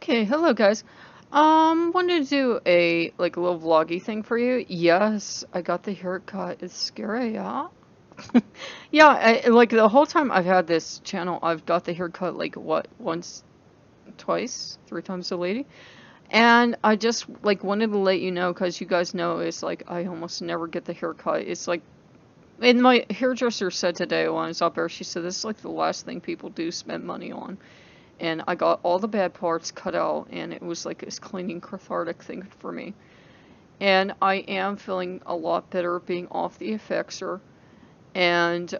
Okay, hello guys. Wanted to do a like a little vloggy thing for you. Yes, I got the haircut. It's scary, yeah. Yeah, like the whole time I've had this channel, I've got the haircut like what, once, twice, three times a lady. And I just like wanted to let you know because you guys know it's like I almost never get the haircut. It's like, and my hairdresser said today when I was up there, she said this is like the last thing people do spend money on. And I got all the bad parts cut out, and it was like this cleaning cathartic thing for me. And I am feeling a lot better being off the effexor. And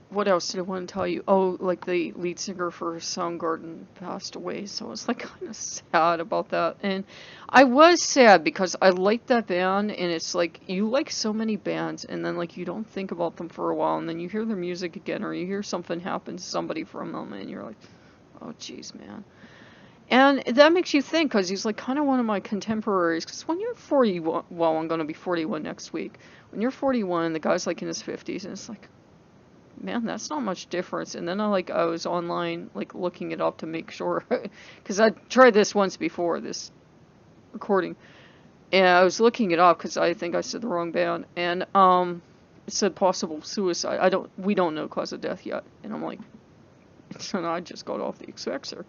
what else did I want to tell you? Oh, like the lead singer for Soundgarden passed away, so I was like kind of sad about that. And I was sad because I liked that band, and it's like you like so many bands, and then like you don't think about them for a while, and then you hear their music again, or you hear something happen to somebody from them, and you're like, oh jeez, man. And that makes you think, because he's like kind of one of my contemporaries. Because when you're 41, well, I'm going to be 41 next week. When you're 41, the guy's like in his 50s, and it's like, man, that's not much difference. And then I was online like looking it up to make sure, because I tried this once before this recording, and I was looking it up because I think I said the wrong band, and it said possible suicide. We don't know cause of death yet, and I'm like, so I just got off the Xfexor.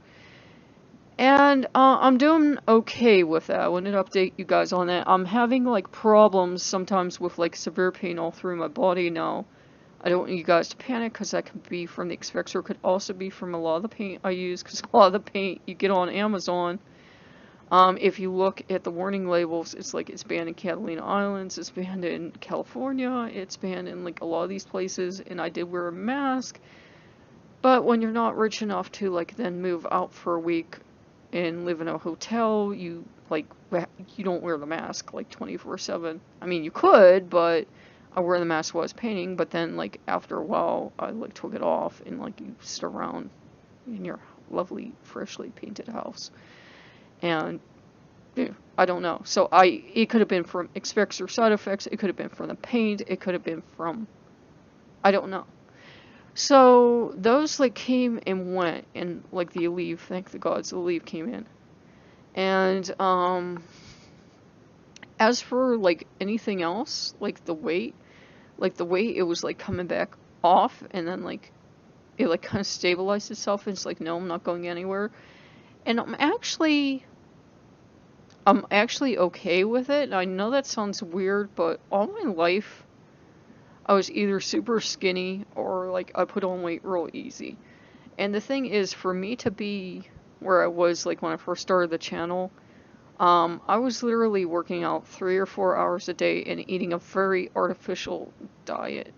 And I'm doing okay with that. I wanted to update you guys on that. I'm having like problems sometimes with like severe pain all through my body now. I don't want you guys to panic because that could be from the Xfexor. Could also be from a lot of the paint I use, because a lot of the paint you get on Amazon, if you look at the warning labels, it's like it's banned in Catalina Islands, it's banned in California, it's banned in like a lot of these places, and I did wear a mask. But when you're not rich enough to like then move out for a week and live in a hotel, you don't wear the mask like 24/7. I mean, you could, but I wear the mask while I was painting. But then, like after a while, I like took it off, and like you sit around in your lovely, freshly painted house, and yeah, I don't know. So it could have been from Xfexor side effects. It could have been from the paint. It could have been from, I don't know. So those like came and went, and like the Aleve, thank the gods, the Aleve came in. And as for like anything else, like the weight, it was like coming back off, and then like it like kind of stabilized itself, and it's like, no, I'm not going anywhere. And I'm actually okay with it. I know that sounds weird, but all my life I was either super skinny or like I put on weight real easy. And the thing is, for me to be where I was like when I first started the channel, I was literally working out 3 or 4 hours a day and eating a very artificial diet.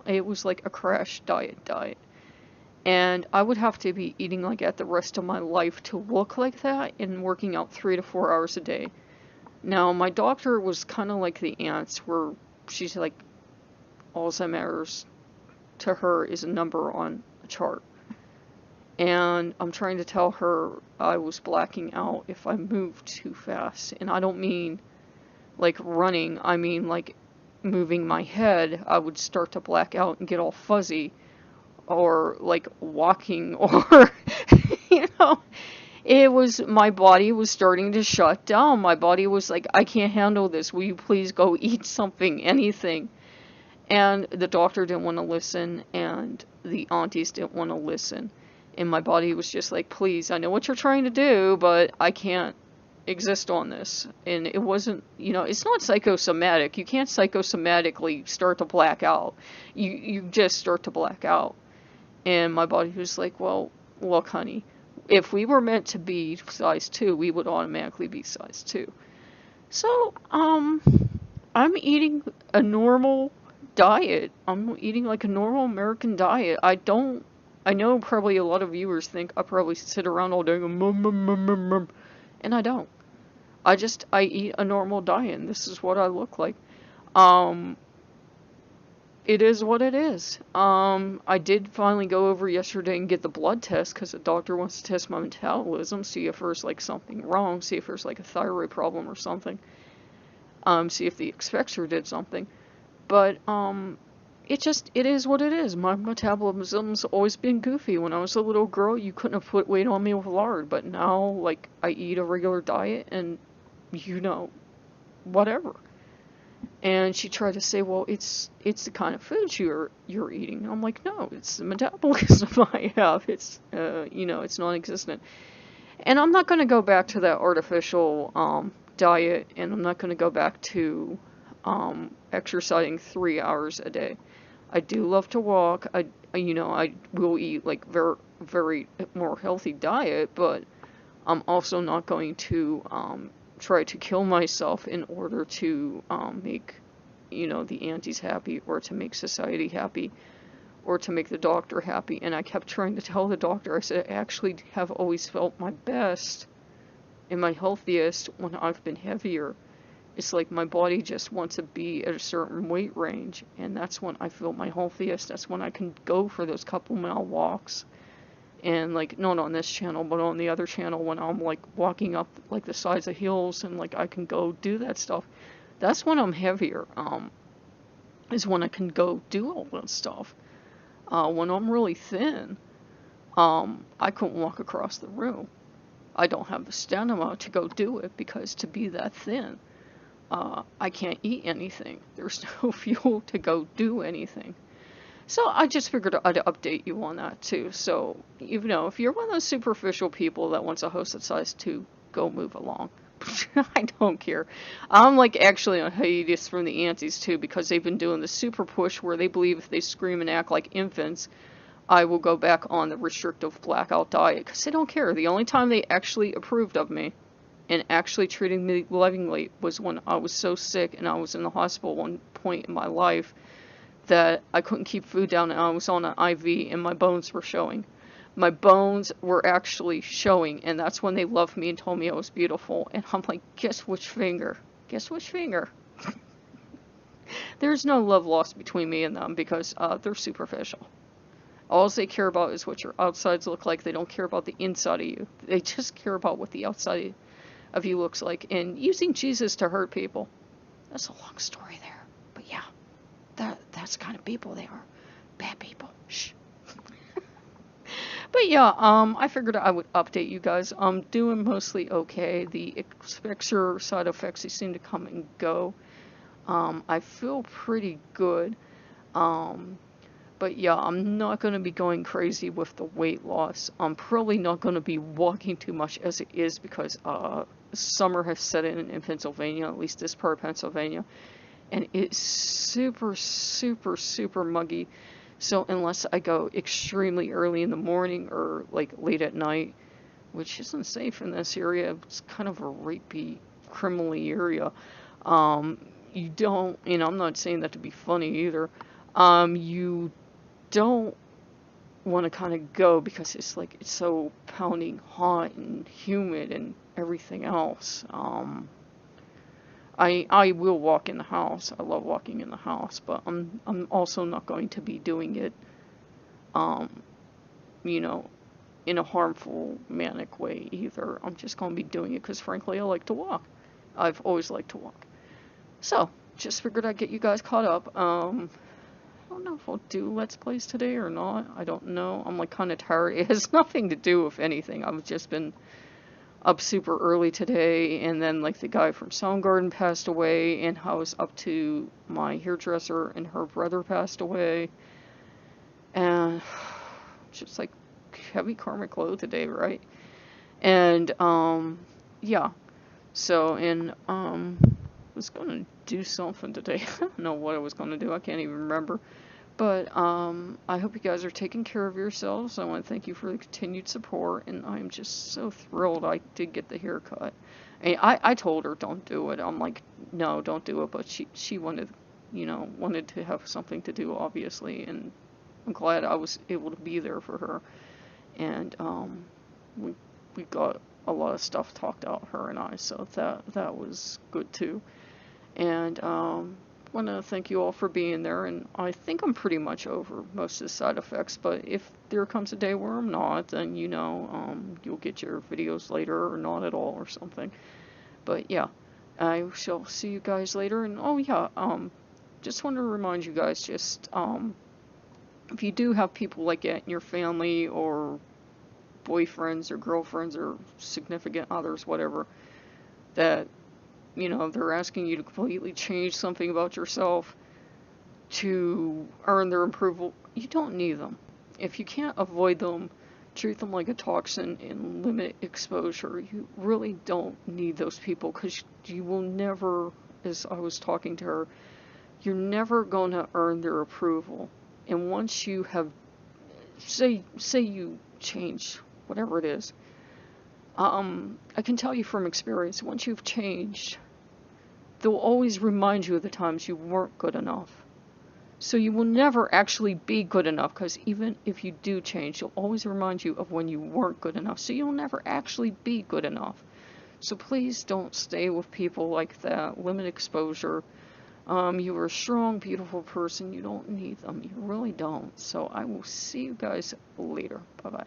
It was like a crash diet. And I would have to be eating like at the rest of my life to look like that and working out 3 to 4 hours a day. Now, my doctor was kind of like the ants, where she's like, Alzheimer's to her is a number on a chart. And I'm trying to tell her I was blacking out if I moved too fast. And I don't mean like running, I mean like moving my head. I would start to black out and get all fuzzy, or like walking, or you know, my body was starting to shut down. My body was like, I can't handle this. Will you please go eat something, anything? And the doctor didn't want to listen, and the aunties didn't want to listen. And my body was just like, please, I know what you're trying to do, but I can't exist on this. And it wasn't, it's not psychosomatic. You can't psychosomatically start to black out. You just start to black out. And my body was like, well, look, honey, if we were meant to be size 2, we would automatically be size 2. So, I'm eating a normal diet. I'm eating like a normal American diet. I know probably a lot of viewers think I probably sit around all day and go, mum, mum, mum, mum, mum. And I don't. I eat a normal diet, and this is what I look like. It is what it is. I did finally go over yesterday and get the blood test, because the doctor wants to test my metabolism, see if there's like something wrong, see if there's like a thyroid problem or something. See if the Xfexor did something. But it is what it is. My metabolism's always been goofy. When I was a little girl, you couldn't have put weight on me with lard, but now, like, I eat a regular diet and, you know, whatever. And she tried to say, well, it's the kind of foods you're eating. I'm like, no, it's the metabolism I have. It's you know, it's non-existent. And I'm not going to go back to that artificial diet, and I'm not going to go back to exercising 3 hours a day. I do love to walk. You know, I will eat like very more healthy diet, but I'm also not going to try to kill myself in order to make, you know, the aunties happy, or to make society happy, or to make the doctor happy. And I kept trying to tell the doctor, I said, I actually have always felt my best and my healthiest when I've been heavier. It's like my body just wants to be at a certain weight range, and that's when I feel my healthiest. That's when I can go for those couple mile walks. And like, not on this channel, but on the other channel, when I'm like walking up like the sides of hills, and like I can go do that stuff. That's when I'm heavier, is when I can go do all that stuff. When I'm really thin, I couldn't walk across the room. I don't have the stamina to go do it, because to be that thin, I can't eat anything. There's no fuel to go do anything. So I just figured I'd update you on that too. So, you know, if you're one of those superficial people that wants a host of size 2, go move along. I don't care. I'm like actually on hiatus from the aunties too, because they've been doing the super push where they believe if they scream and act like infants, I will go back on the restrictive blackout diet, because they don't care. The only time they actually approved of me and actually treated me lovingly was when I was so sick and I was in the hospital one point in my life that I couldn't keep food down, and I was on an IV and my bones were showing. My bones were actually showing, and that's when they loved me and told me I was beautiful. And I'm like, guess which finger? Guess which finger? There's no love lost between me and them, because they're superficial. All they care about is what your outsides look like. They don't care about the inside of you. They just care about what the outside of you looks like. And using Jesus to hurt people. That's a long story there. But yeah. That's the kind of people they are. Bad people. Shh. But yeah, I figured I would update you guys. I'm doing mostly okay. The extra side effects, they seem to come and go. I feel pretty good. But yeah, I'm not going to be going crazy with the weight loss. I'm probably not going to be walking too much as it is, because summer has set in Pennsylvania, at least this part of Pennsylvania. And it's super, super, super muggy. So unless I go extremely early in the morning or like late at night, which isn't safe in this area, it's kind of a rapey, criminally area. You don't, you know, I'm not saying that to be funny either. You don't want to kind of go, because it's like, it's so pounding hot and humid and everything else. I will walk in the house. I love walking in the house, but I'm also not going to be doing it, you know, in a harmful, manic way either. I'm just going to be doing it because, frankly, I like to walk. I've always liked to walk. So, just figured I'd get you guys caught up. I don't know if I'll do Let's Plays today or not. I don't know. I'm like kind of tired. It has nothing to do with anything. I've just been up super early today, and then like the guy from Soundgarden passed away, and I was up to my hairdresser and her brother passed away, and just like heavy karmic load today, right? And yeah, so, and was gonna do something today. I don't know what I was gonna do. I can't even remember. But I hope you guys are taking care of yourselves. I want to thank you for the continued support, and I'm just so thrilled I did get the haircut. I told her don't do it. I'm like, no, don't do it. But she wanted, you know, wanted to have something to do, obviously, and I'm glad I was able to be there for her. And we got a lot of stuff talked out, her and I, so that was good too. And want to thank you all for being there, and I think I'm pretty much over most of the side effects, but if there comes a day where I'm not, then you know, you'll get your videos later or not at all or something. But yeah, I shall see you guys later, and oh yeah, just want to remind you guys, just, if you do have people like that in your family, or boyfriends or girlfriends or significant others, whatever, that, you know, they're asking you to completely change something about yourself to earn their approval, you don't need them. If you can't avoid them, treat them like a toxin and limit exposure. You really don't need those people, because you will never, as I was talking to her, you're never going to earn their approval. And once you have, say you change, whatever it is, I can tell you from experience, once you've changed, they'll always remind you of the times you weren't good enough. So you will never actually be good enough, because even if you do change, you'll always remind you of when you weren't good enough. So you'll never actually be good enough. So please don't stay with people like that. Limit exposure. You are a strong, beautiful person. You don't need them. You really don't. So I will see you guys later. Bye-bye.